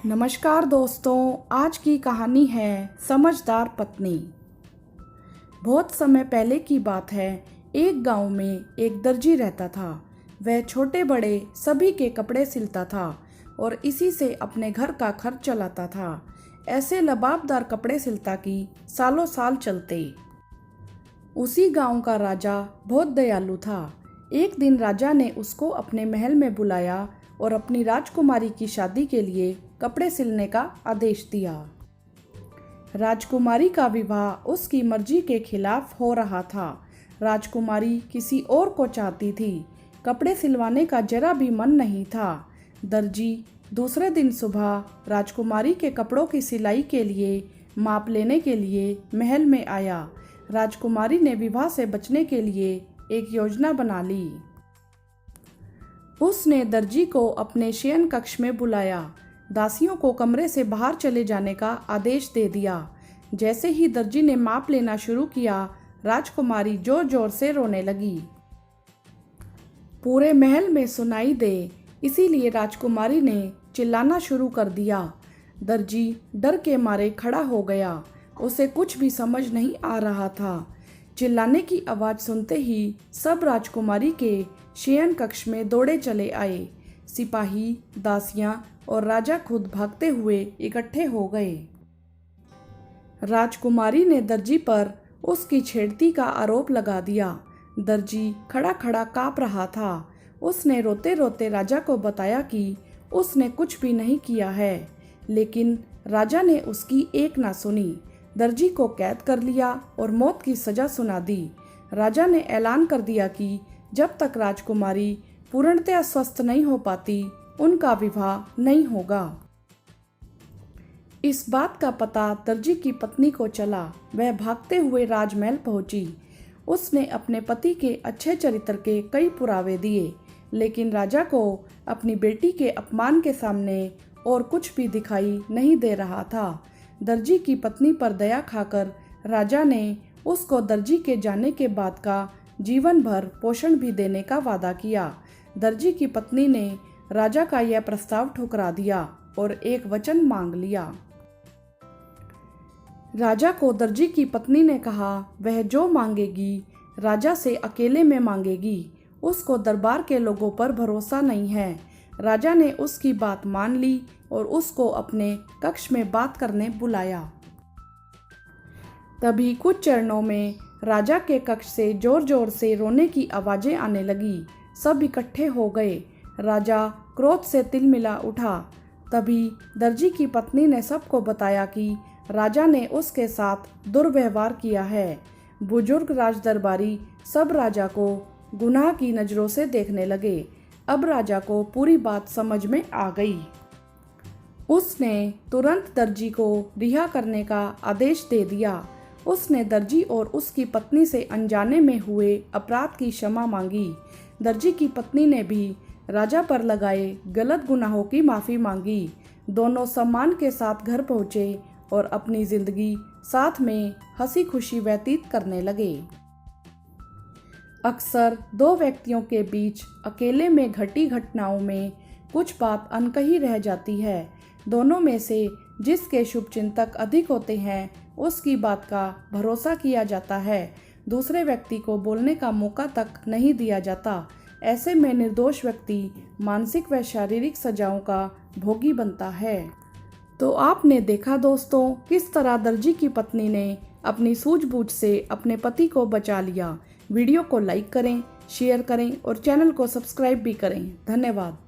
नमस्कार दोस्तों, आज की कहानी है समझदार पत्नी। बहुत समय पहले की बात है। एक गांव में एक दर्जी रहता था। वह छोटे बड़े सभी के कपड़े सिलता था और इसी से अपने घर का खर्च चलाता था। ऐसे लबाबदार कपड़े सिलता कि सालों साल चलते। उसी गांव का राजा बहुत दयालु था। एक दिन राजा ने उसको अपने महल में बुलाया और अपनी राजकुमारी की शादी के लिए कपड़े सिलने का आदेश दिया। राजकुमारी का विवाह उसकी मर्जी के खिलाफ हो रहा था। राजकुमारी किसी और को चाहती थी। कपड़े सिलवाने का जरा भी मन नहीं था। दर्जी दूसरे दिन सुबह राजकुमारी के कपड़ों की सिलाई के लिए माप लेने के लिए महल में आया। राजकुमारी ने विवाह से बचने के लिए एक योजना बना ली। उसने दर्जी को अपने शयन कक्ष में बुलाया। दासियों को कमरे से बाहर चले जाने का आदेश दे दिया। जैसे ही दर्जी ने माप लेना शुरू किया, राजकुमारी जोर जोर से रोने लगी। पूरे महल में सुनाई दे, इसीलिए राजकुमारी ने चिल्लाना शुरू कर दिया। दर्जी डर के मारे खड़ा हो गया। उसे कुछ भी समझ नहीं आ रहा था। चिल्लाने की आवाज़ सुनते ही सब राजकुमारी के शयन कक्ष में दौड़े चले आए। सिपाही, दासियां और राजा खुद भागते हुए इकट्ठे हो गए। राजकुमारी ने दर्जी पर उसकी छेड़ती का आरोप लगा दिया। दर्जी खड़ा खड़ा काँप रहा था। उसने रोते रोते राजा को बताया कि उसने कुछ भी नहीं किया है, लेकिन राजा ने उसकी एक ना सुनी। दर्जी को कैद कर लिया और मौत की सजा सुना दी। राजा ने ऐलान कर दिया कि जब तक राजकुमारी पूर्णतया स्वस्थ नहीं हो पाती, उनका विवाह नहीं होगा। इस बात का पता दर्जी की पत्नी को चला। वह भागते हुए राजमहल पहुंची। उसने अपने पति के अच्छे चरित्र के कई पुरावे दिए, लेकिन राजा को अपनी बेटी के अपमान के सामने और कुछ भी दिखाई नहीं दे रहा था। दर्जी की पत्नी पर दया खाकर राजा ने उसको दर्जी के जाने के बाद का जीवन भर पोषण भी देने का वादा किया। दर्जी की पत्नी ने राजा का यह प्रस्ताव ठुकरा दिया और एक वचन मांग लिया। राजा को दर्जी की पत्नी ने कहा, वह जो मांगेगी राजा से अकेले में मांगेगी। उसको दरबार के लोगों पर भरोसा नहीं है। राजा ने उसकी बात मान ली और उसको अपने कक्ष में बात करने बुलाया। तभी कुछ चरणों में राजा के कक्ष से जोर जोर से रोने की आवाजें आने लगी। सब इकट्ठे हो गए। राजा क्रोध से तिलमिला उठा। तभी दर्जी की पत्नी ने सबको बताया कि राजा ने उसके साथ दुर्व्यवहार किया है। बुजुर्ग राजदरबारी सब राजा को गुनाह की नज़रों से देखने लगे। अब राजा को पूरी बात समझ में आ गई। उसने तुरंत दर्जी को रिहा करने का आदेश दे दिया। उसने दर्जी और उसकी पत्नी से अनजाने में हुए अपराध की क्षमा मांगी। दर्जी की पत्नी ने भी राजा पर लगाए गलत गुनाहों की माफ़ी मांगी। दोनों सम्मान के साथ घर पहुँचे और अपनी ज़िंदगी साथ में हंसी खुशी व्यतीत करने लगे। अक्सर दो व्यक्तियों के बीच अकेले में घटी घटनाओं में कुछ बात अनकही रह जाती है। दोनों में से जिसके शुभचिंतक अधिक होते हैं, उसकी बात का भरोसा किया जाता है। दूसरे व्यक्ति को बोलने का मौका तक नहीं दिया जाता। ऐसे में निर्दोष व्यक्ति मानसिक व शारीरिक सजाओं का भोगी बनता है। तो आपने देखा दोस्तों, किस तरह दर्जी की पत्नी ने अपनी सूझबूझ से अपने पति को बचा लिया। वीडियो को लाइक करें, शेयर करें और चैनल को सब्सक्राइब भी करें। धन्यवाद।